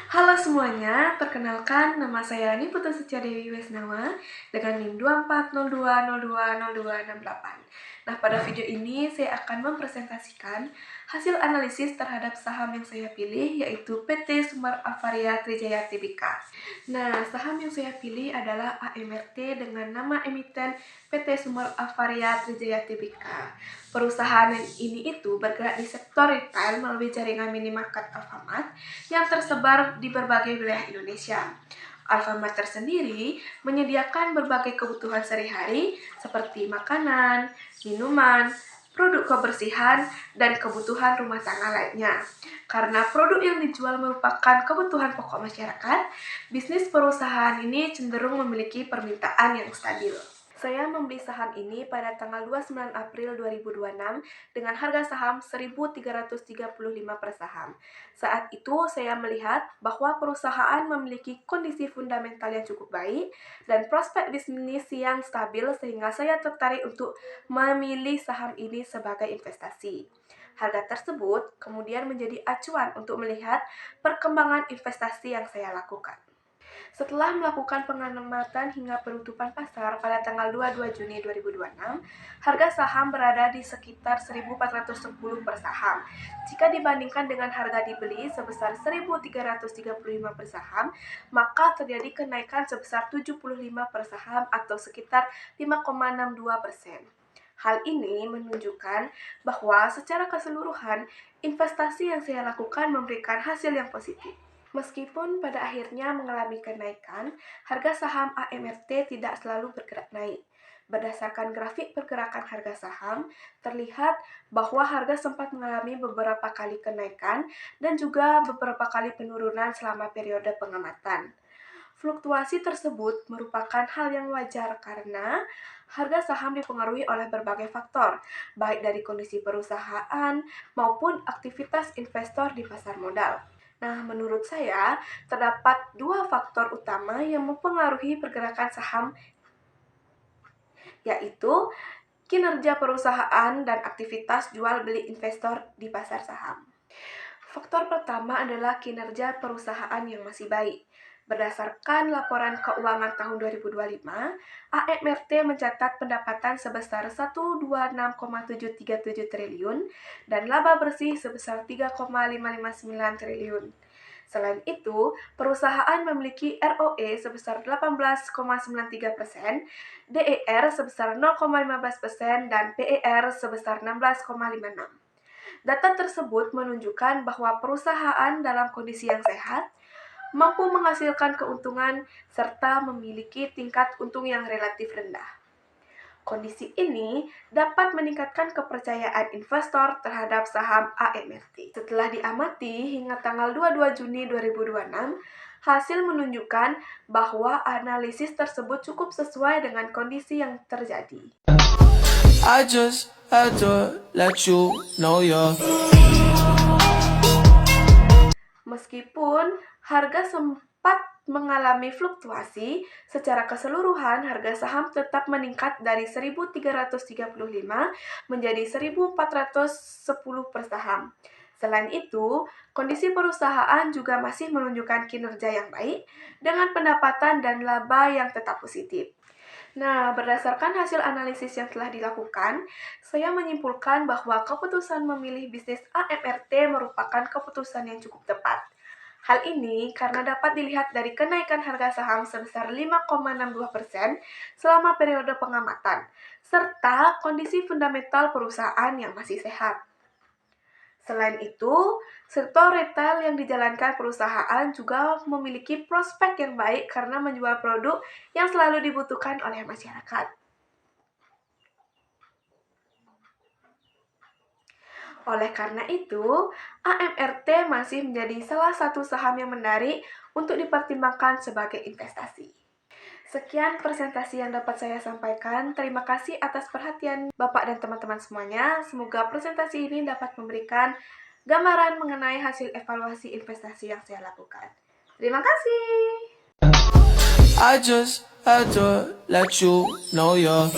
Halo semuanya, perkenalkan nama saya Niputu Suciadewi Wesnawa dengan NIM 2402020268. Nah, pada video ini saya akan mempresentasikan hasil analisis terhadap saham yang saya pilih, yaitu PT Sumer Avaria Trijaya Tbk. Nah, saham yang saya pilih adalah AMRT dengan nama emiten PT Sumer Avaria Trijaya Tbk. Perusahaan ini bergerak di sektor retail melalui jaringan minimarket Alfamart yang tersebar di berbagai wilayah Indonesia. Alfamart tersendiri menyediakan berbagai kebutuhan sehari-hari seperti makanan, minuman, produk kebersihan, dan kebutuhan rumah tangga lainnya. Karena produk yang dijual merupakan kebutuhan pokok masyarakat, bisnis perusahaan ini cenderung memiliki permintaan yang stabil. Saya membeli saham ini pada tanggal 29 April 2026 dengan harga saham 1.335 per saham. Saat itu saya melihat bahwa perusahaan memiliki kondisi fundamental yang cukup baik dan prospek bisnis yang stabil sehingga saya tertarik untuk memilih saham ini sebagai investasi. Harga tersebut kemudian menjadi acuan untuk melihat perkembangan investasi yang saya lakukan. Setelah melakukan pengamatan hingga penutupan pasar pada tanggal 22 Juni 2026, harga saham berada di sekitar 1.410 per saham. Jika dibandingkan dengan harga dibeli sebesar 1.335 per saham, maka terjadi kenaikan sebesar 75 per saham atau sekitar 5,62%. Hal ini menunjukkan bahwa secara keseluruhan, investasi yang saya lakukan memberikan hasil yang positif. Meskipun pada akhirnya mengalami kenaikan, harga saham AMRT tidak selalu bergerak naik. Berdasarkan grafik pergerakan harga saham, terlihat bahwa harga sempat mengalami beberapa kali kenaikan dan juga beberapa kali penurunan selama periode pengamatan. Fluktuasi tersebut merupakan hal yang wajar karena harga saham dipengaruhi oleh berbagai faktor, baik dari kondisi perusahaan maupun aktivitas investor di pasar modal. Nah, menurut saya, terdapat dua faktor utama yang mempengaruhi pergerakan saham, yaitu kinerja perusahaan dan aktivitas jual-beli investor di pasar saham. Faktor pertama adalah kinerja perusahaan yang masih baik. Berdasarkan laporan keuangan tahun 2025, AMRT mencatat pendapatan sebesar 126,737 triliun dan laba bersih sebesar 3,559 triliun. Selain itu, perusahaan memiliki ROE sebesar 18,93%, DER sebesar 0,15%, dan PER sebesar 16,56%. Data tersebut menunjukkan bahwa perusahaan dalam kondisi yang sehat, mampu menghasilkan keuntungan, serta memiliki tingkat untung yang relatif rendah. Kondisi ini dapat meningkatkan kepercayaan investor terhadap saham AMRT. Setelah diamati hingga tanggal 22 Juni 2026, hasil menunjukkan bahwa analisis tersebut cukup sesuai dengan kondisi yang terjadi. I just had to let you know you're. Meskipun harga sempat mengalami fluktuasi, secara keseluruhan harga saham tetap meningkat dari 1.335 menjadi 1.410 per saham. Selain itu, kondisi perusahaan juga masih menunjukkan kinerja yang baik dengan pendapatan dan laba yang tetap positif. Nah, berdasarkan hasil analisis yang telah dilakukan, saya menyimpulkan bahwa keputusan memilih bisnis AMRT merupakan keputusan yang cukup tepat. Hal ini karena dapat dilihat dari kenaikan harga saham sebesar 5,62% selama periode pengamatan, serta kondisi fundamental perusahaan yang masih sehat. Selain itu, sektor retail yang dijalankan perusahaan juga memiliki prospek yang baik karena menjual produk yang selalu dibutuhkan oleh masyarakat. Oleh karena itu, AMRT masih menjadi salah satu saham yang menarik untuk dipertimbangkan sebagai investasi. Sekian presentasi yang dapat saya sampaikan. Terima kasih atas perhatian Bapak dan teman-teman semuanya. Semoga presentasi ini dapat memberikan gambaran mengenai hasil evaluasi investasi yang saya lakukan. Terima kasih. I just had to let you know you're.